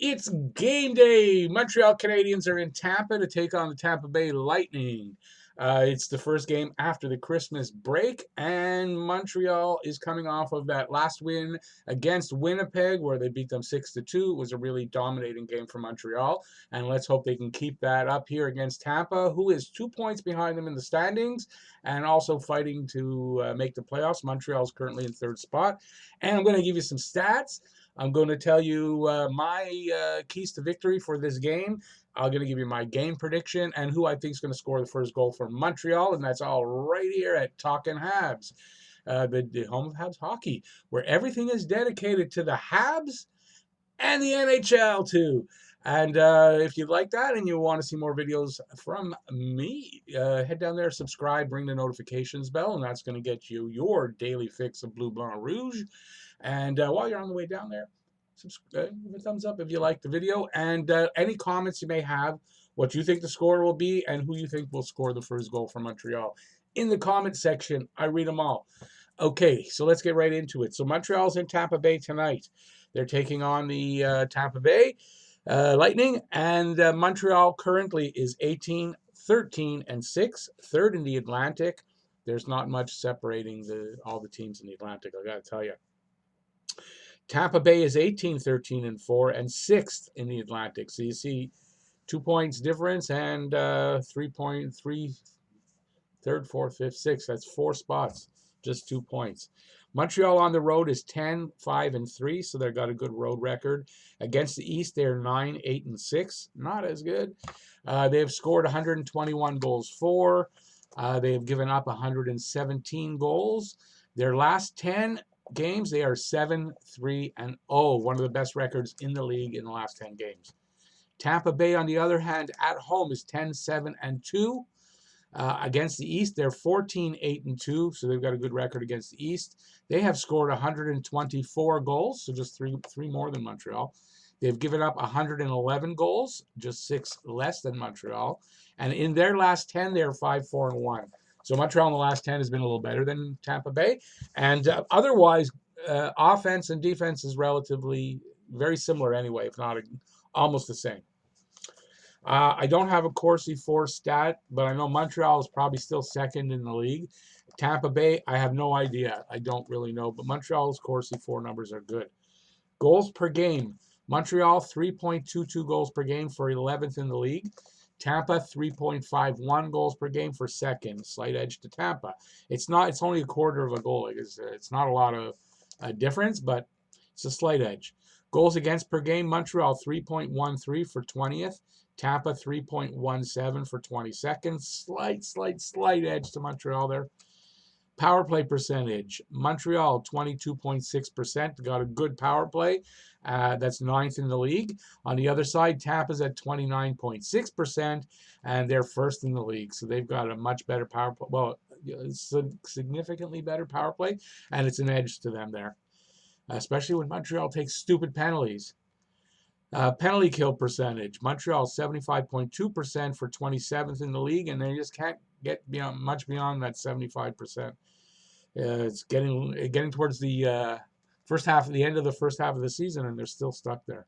It's game day. Montreal Canadiens are in Tampa to take on the Tampa Bay Lightning. It's the first game after the Christmas break, and Montreal is coming off of that last win against Winnipeg, where they beat them 6-2. It was a really dominating game for Montreal, and let's hope they can keep that up here against Tampa, who is 2 points behind them in the standings and also fighting to make the playoffs. Montreal is currently in third spot, and I'm going to give you some stats. I'm going to tell you my keys to victory for this game. I'm going to give you my game prediction and who I think is going to score the first goal for Montreal, and that's all right here at Talking Habs, the home of Habs hockey, where everything is dedicated to the Habs and the NHL too. And if you like that and you want to see more videos from me, head down there, subscribe, ring the notifications bell, and that's going to get you your daily fix of Blue Blanc Rouge. And while you're on the way down there, give a thumbs up if you like the video. And any comments you may have, what you think the score will be, and who you think will score the first goal for Montreal. In the comment section, I read them all. Okay, so let's get right into it. So Montreal's in Tampa Bay tonight. They're taking on the Tampa Bay Lightning, and Montreal currently is 18-13-6, third in the Atlantic. There's not much separating all the teams in the Atlantic, I got to tell you. Tampa Bay is 18-13-4 and sixth in the Atlantic. So you see 2 points difference and 3.3, third, fourth, fifth, sixth. That's 4 spots, just 2 points. Montreal on the road is 10-5-3, so they've got a good road record. Against the East, they're 9-8-6, not as good. They have scored 121 goals for. They have given up 117 goals. Their last 10 games, they are 7-3-0, one of the best records in the league in the last 10 games. Tampa Bay, on the other hand, at home is 10-7-2. Against the East, they're 14-8-2, so they've got a good record against the East. They have scored 124 goals, so just three more than Montreal. They've given up 111 goals, just 6 less than Montreal. And in their last 10, they're 5-4-1. So Montreal in the last 10 has been a little better than Tampa Bay. And otherwise, offense and defense is relatively very similar anyway, if not almost the same. I don't have a Corsi 4 stat, but I know Montreal is probably still second in the league. Tampa Bay, I have no idea. I don't really know, but Montreal's Corsi 4 numbers are good. Goals per game. Montreal, 3.22 goals per game for 11th in the league. Tampa, 3.51 goals per game for second. Slight edge to Tampa. It's only a quarter of a goal. It's not a lot of difference, but it's a slight edge. Goals against per game. Montreal, 3.13 for 20th. Tampa, 3.17 for 22nd. Slight edge to Montreal there. Power play percentage. Montreal, 22.6%. Got a good power play. That's 9th in the league. On the other side, Tampa's at 29.6%, and they're first in the league. So they've got a much better power play. Well, it's a significantly better power play, and it's an edge to them there, especially when Montreal takes stupid penalties. Penalty kill percentage. Montreal, 75.2% for 27th in the league, and they just can't get much beyond that 75%. It's getting towards the end of the first half of the season, and they're still stuck there.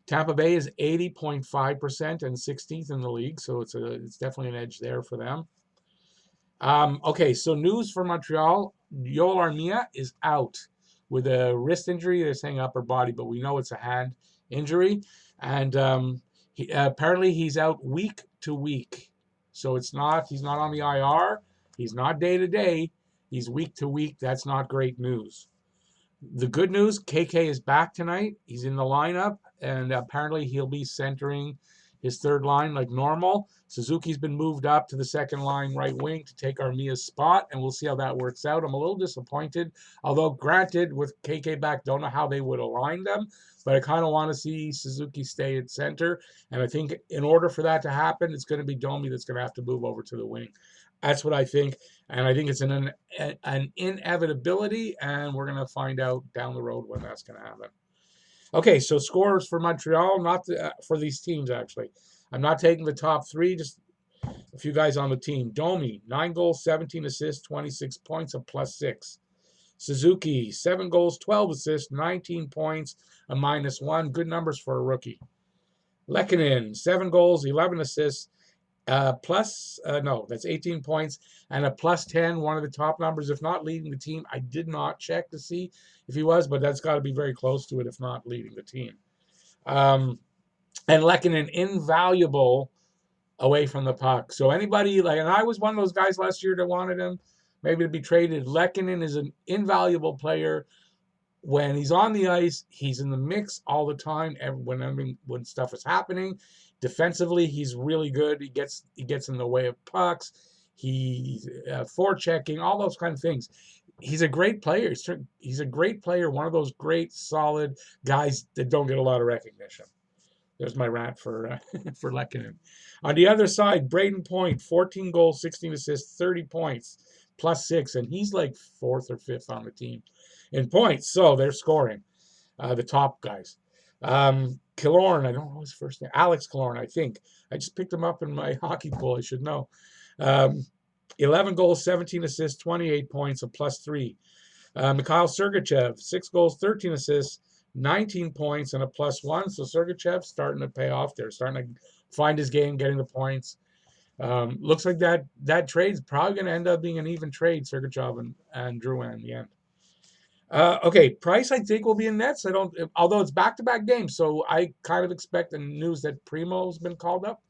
Tampa Bay is 80.5% and 16th in the league, so it's definitely an edge there for them. Okay, so news for Montreal: Yoel Armia is out with a wrist injury. They're saying upper body, but we know it's a hand injury, and apparently he's out week to week. So he's not on the IR. He's not day to day. He's week to week. That's not great news. The good news, KK is back tonight. He's in the lineup, and apparently he'll be centering his third line like normal. Suzuki's been moved up to the second line right wing to take Armia's spot, and we'll see how that works out. I'm a little disappointed, although granted, with KK back, don't know how they would align them, but I kind of want to see Suzuki stay at center, and I think in order for that to happen, it's going to be Domi that's going to have to move over to the wing. That's what I think, and I think it's an inevitability, and we're going to find out down the road when that's going to happen. Okay, so scores for Montreal, not for these teams, actually. I'm not taking the top 3, just a few guys on the team. Domi, 9 goals, 17 assists, 26 points, a +6. Suzuki, 7 goals, 12 assists, 19 points, a -1. Good numbers for a rookie. Lehkonen, 7 goals, 11 assists, that's 18 points and a +10, one of the top numbers, if not leading the team. I did not check to see if he was, but that's got to be very close to it, if not leading the team. And Lehkonen, invaluable away from the puck. So anybody, and I was one of those guys last year that wanted him maybe to be traded. Lehkonen is an invaluable player. When he's on the ice, he's in the mix all the time. When stuff is happening, defensively, he's really good. He gets in the way of pucks. He's forechecking, all those kind of things. He's a great player. He's a great player. One of those great, solid guys that don't get a lot of recognition. There's my rant for for Lehkonen. On the other side, Braden Point, 14 goals, 16 assists, 30 points, +6, and he's like 4th or 5th on the team in points. So they're scoring, the top guys. Killorn, I don't know his first name. Alex Killorn, I think. I just picked him up in my hockey pool. I should know. 11 goals, 17 assists, 28 points, a +3. Mikhail Sergachev, 6 goals, 13 assists, 19 points, and a +1. So Sergachev's starting to pay off there, starting to find his game, getting the points. Looks like that trade's probably going to end up being an even trade, Sergachev and Drouin in the end. Okay, Price I think will be in nets. Although it's back-to-back games, so I kind of expect the news that Primo's been called up,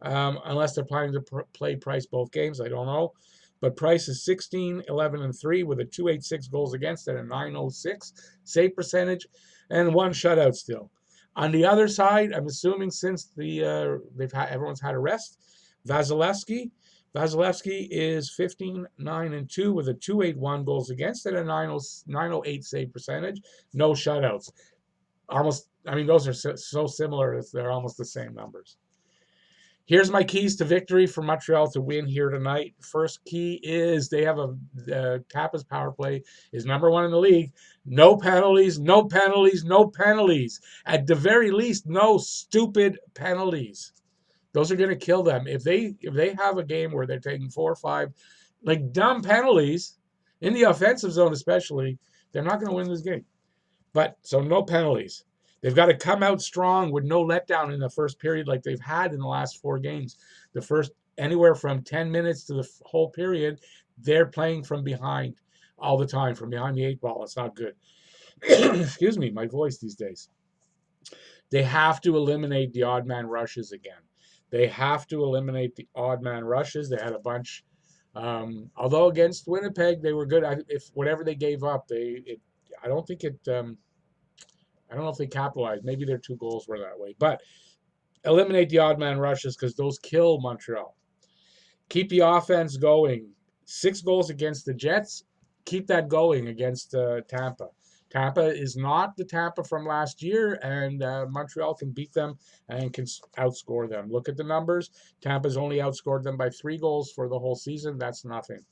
unless they're planning to play Price both games. I don't know. But Price is 16, 11, and 3 with a .286 goals against and a .906 save percentage and 1 shutout still. On the other side, I'm assuming since everyone's had a rest, Vasilevsky is 15, 9, and 2 with a .281 goals against and a .908 save percentage. No shutouts. Those are so similar that they're almost the same numbers. Here's my keys to victory for Montreal to win here tonight. First key is they have Tampa's power play is number 1 in the league. No penalties, no penalties, no penalties. At the very least, no stupid penalties. Those are going to kill them. If they have a game where they're taking 4 or 5 dumb penalties in the offensive zone especially, they're not going to win this game. But so no penalties. They've got to come out strong with no letdown in the first period like they've had in the last 4 games. The first anywhere from 10 minutes to the whole period, they're playing from behind all the time, from behind the 8 ball. It's not good. Excuse me, my voice these days. They have to eliminate the odd man rushes again. They have to eliminate the odd man rushes. They had a bunch. Although against Winnipeg, they were good. If whatever they gave up, I don't know if they capitalized. Maybe their 2 goals were that way. But eliminate the odd man rushes because those kill Montreal. Keep the offense going. 6 goals against the Jets. Keep that going against Tampa. Tampa is not the Tampa from last year, and Montreal can beat them and can outscore them. Look at the numbers. Tampa's only outscored them by 3 goals for the whole season. That's nothing.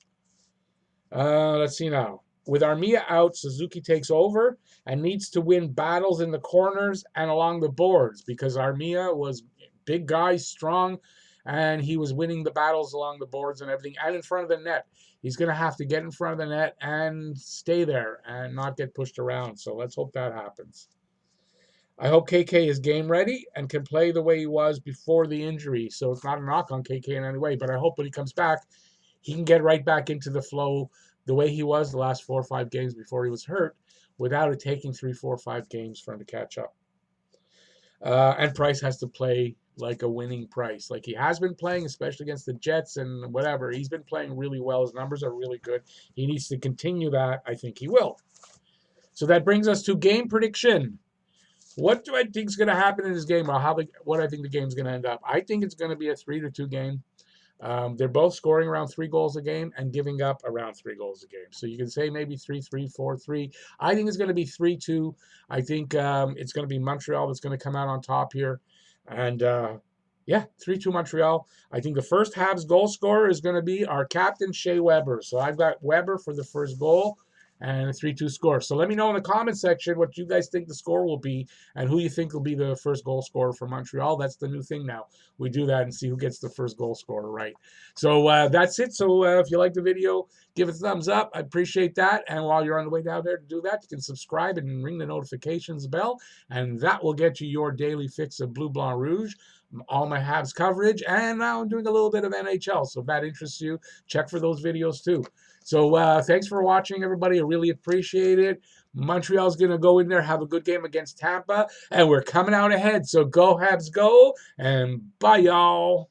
Let's see now. With Armia out, Suzuki takes over and needs to win battles in the corners and along the boards because Armia was big guy, strong, and he was winning the battles along the boards and everything and in front of the net. He's going to have to get in front of the net and stay there and not get pushed around. So let's hope that happens. I hope KK is game ready and can play the way he was before the injury. So it's not a knock on KK in any way, but I hope when he comes back, he can get right back into the flow the way he was the last 4 or 5 games before he was hurt without it taking 3, 4, 5 games for him to catch up. And Price has to play like a winning Price. Like he has been playing, especially against the Jets and whatever. He's been playing really well. His numbers are really good. He needs to continue that. I think he will. So that brings us to game prediction. What do I think is going to happen in this game, or what I think the game's going to end up? I think it's going to be a 3-2 game. They're both scoring around 3 goals a game and giving up around 3 goals a game. So you can say maybe 3-3, 4-3. I think it's going to be 3-2. I think it's going to be Montreal that's going to come out on top here. And 3-2 Montreal. I think the first Habs goal scorer is going to be our captain, Shea Weber. So I've got Weber for the first goal. and a 3-2 score. So let me know in the comment section what you guys think the score will be and who you think will be the first goal scorer for Montreal. That's the new thing now. We do that and see who gets the first goal scorer right. So that's it. So if you like the video, give it a thumbs up. I appreciate that. And while you're on the way down there to do that, you can subscribe and ring the notifications bell, and that will get you your daily fix of Bleu Blanc Rouge, all my Habs coverage, and now I'm doing a little bit of NHL. So if that interests you, check for those videos too. So thanks for watching, everybody. I really appreciate it. Montreal's going to go in there, have a good game against Tampa, and we're coming out ahead. So go Habs, go, and bye, y'all.